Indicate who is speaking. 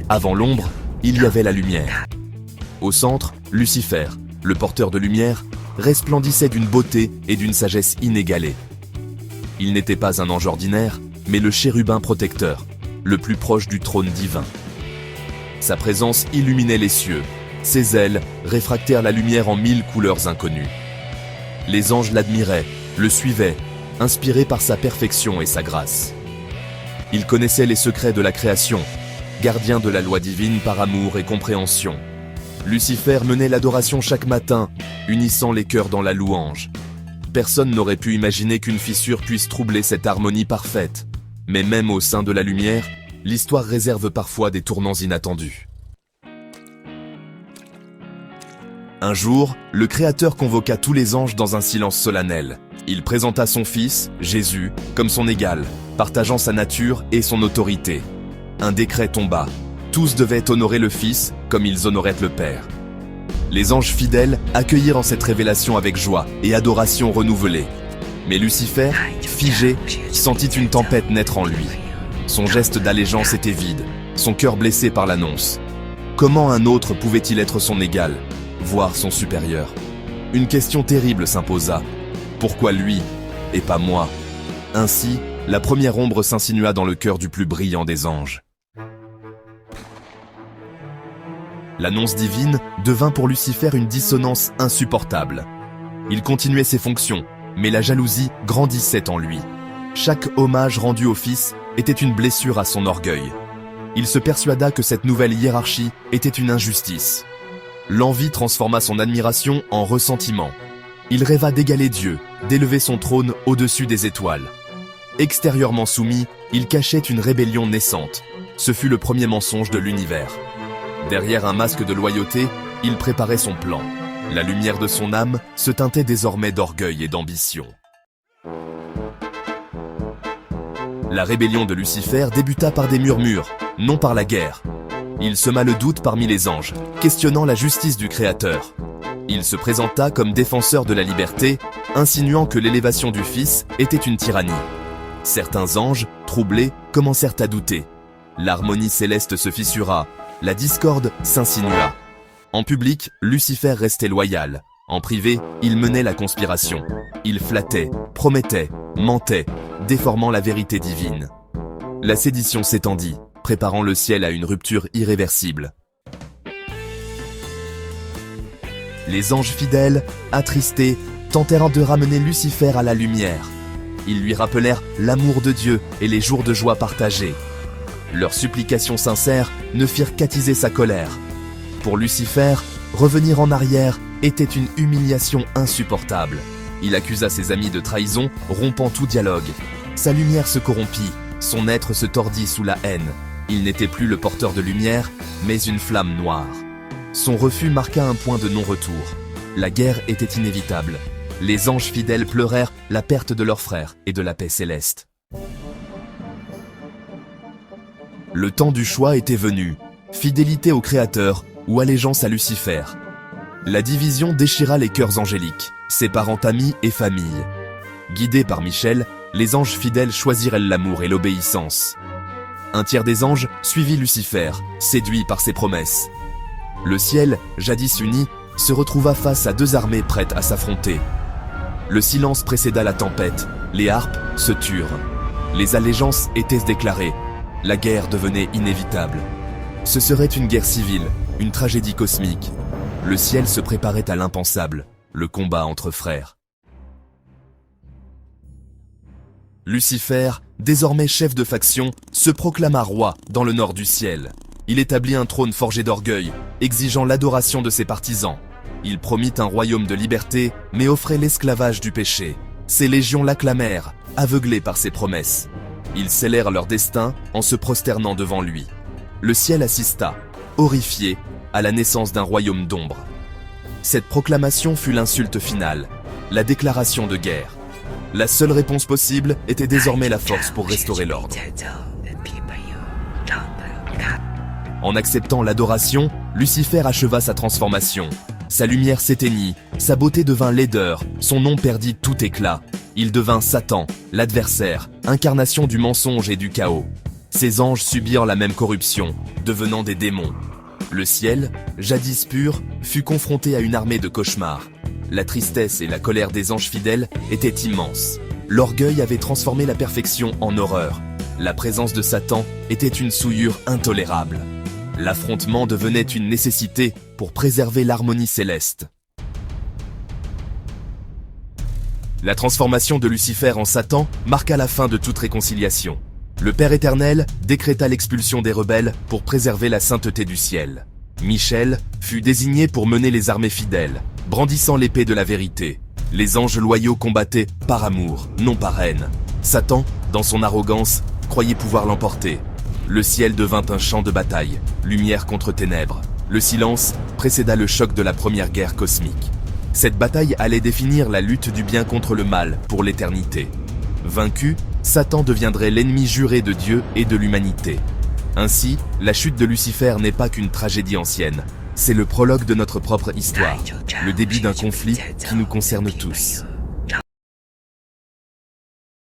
Speaker 1: Avant l'ombre, il y avait la lumière. Au centre, Lucifer, le porteur de lumière, resplendissait d'une beauté et d'une sagesse inégalées. Il n'était pas un ange ordinaire, mais le chérubin protecteur, le plus proche du trône divin. Sa présence illuminait les cieux, ses ailes réfractèrent la lumière en 1000 couleurs inconnues. Les anges l'admiraient, le suivaient, inspirés par sa perfection et sa grâce. Il connaissait les secrets de la création, gardien de la loi divine par amour et compréhension. Lucifer menait l'adoration chaque matin, unissant les cœurs dans la louange. Personne n'aurait pu imaginer qu'une fissure puisse troubler cette harmonie parfaite. Mais même au sein de la lumière, l'histoire réserve parfois des tournants inattendus. Un jour, le Créateur convoqua tous les anges dans un silence solennel. Il présenta son Fils, Jésus, comme son égal, partageant sa nature et son autorité. Un décret tomba. Tous devaient honorer le Fils comme ils honoraient le Père. Les anges fidèles accueillirent en cette révélation avec joie et adoration renouvelée. Mais Lucifer, figé, sentit une tempête naître en lui. Son geste d'allégeance était vide, son cœur blessé par l'annonce. Comment un autre pouvait-il être son égal, voire son supérieur? Une question terrible s'imposa. Pourquoi lui et pas moi? Ainsi, la première ombre s'insinua dans le cœur du plus brillant des anges. L'annonce divine devint pour Lucifer une dissonance insupportable. Il continuait ses fonctions, mais la jalousie grandissait en lui. Chaque hommage rendu au Fils était une blessure à son orgueil. Il se persuada que cette nouvelle hiérarchie était une injustice. L'envie transforma son admiration en ressentiment. Il rêva d'égaler Dieu, d'élever son trône au-dessus des étoiles. Extérieurement soumis, il cachait une rébellion naissante. Ce fut le premier mensonge de l'univers. Derrière un masque de loyauté, il préparait son plan. La lumière de son âme se teintait désormais d'orgueil et d'ambition. La rébellion de Lucifer débuta par des murmures, non par la guerre. Il sema le doute parmi les anges, questionnant la justice du Créateur. Il se présenta comme défenseur de la liberté, insinuant que l'élévation du Fils était une tyrannie. Certains anges, troublés, commencèrent à douter. L'harmonie céleste se fissura, la discorde s'insinua. En public, Lucifer restait loyal. En privé, il menait la conspiration. Il flattait, promettait, mentait, déformant la vérité divine. La sédition s'étendit, préparant le ciel à une rupture irréversible. Les anges fidèles, attristés, tentèrent de ramener Lucifer à la lumière. Ils lui rappelèrent l'amour de Dieu et les jours de joie partagés. Leurs supplications sincères ne firent qu'attiser sa colère. Pour Lucifer, revenir en arrière était une humiliation insupportable. Il accusa ses amis de trahison, rompant tout dialogue. Sa lumière se corrompit, son être se tordit sous la haine. Il n'était plus le porteur de lumière, mais une flamme noire. Son refus marqua un point de non-retour. La guerre était inévitable. Les anges fidèles pleurèrent la perte de leur frère et de la paix céleste. Le temps du choix était venu. Fidélité au Créateur ou allégeance à Lucifer. La division déchira les cœurs angéliques, séparant amis et familles. Guidés par Michel, les anges fidèles choisirent l'amour et l'obéissance. Un tiers des anges suivit Lucifer, séduit par ses promesses. Le ciel, jadis uni, se retrouva face à deux armées prêtes à s'affronter. Le silence précéda la tempête, les harpes se turent. Les allégeances étaient déclarées. La guerre devenait inévitable. Ce serait une guerre civile, une tragédie cosmique. Le ciel se préparait à l'impensable, le combat entre frères. Lucifer, désormais chef de faction, se proclama roi dans le nord du ciel. Il établit un trône forgé d'orgueil, exigeant l'adoration de ses partisans. Il promit un royaume de liberté, mais offrait l'esclavage du péché. Ses légions l'acclamèrent, aveuglés par ses promesses. Ils scellèrent leur destin en se prosternant devant lui. Le ciel assista, horrifié, à la naissance d'un royaume d'ombre. Cette proclamation fut l'insulte finale, la déclaration de guerre. La seule réponse possible était désormais la force pour restaurer l'ordre. En acceptant l'adoration, Lucifer acheva sa transformation. Sa lumière s'éteignit, sa beauté devint laideur, son nom perdit tout éclat. Il devint Satan, l'adversaire, incarnation du mensonge et du chaos. Ces anges subirent la même corruption, devenant des démons. Le ciel, jadis pur, fut confronté à une armée de cauchemars. La tristesse et la colère des anges fidèles étaient immenses. L'orgueil avait transformé la perfection en horreur. La présence de Satan était une souillure intolérable. L'affrontement devenait une nécessité pour préserver l'harmonie céleste. La transformation de Lucifer en Satan marqua la fin de toute réconciliation. Le Père éternel décréta l'expulsion des rebelles pour préserver la sainteté du ciel. Michel fut désigné pour mener les armées fidèles, brandissant l'épée de la vérité. Les anges loyaux combattaient par amour, non par haine. Satan, dans son arrogance, croyait pouvoir l'emporter. Le ciel devint un champ de bataille, lumière contre ténèbres. Le silence précéda le choc de la première guerre cosmique. Cette bataille allait définir la lutte du bien contre le mal pour l'éternité. Vaincu, Satan deviendrait l'ennemi juré de Dieu et de l'humanité. Ainsi, la chute de Lucifer n'est pas qu'une tragédie ancienne, c'est le prologue de notre propre histoire, le début d'un conflit qui nous concerne tous.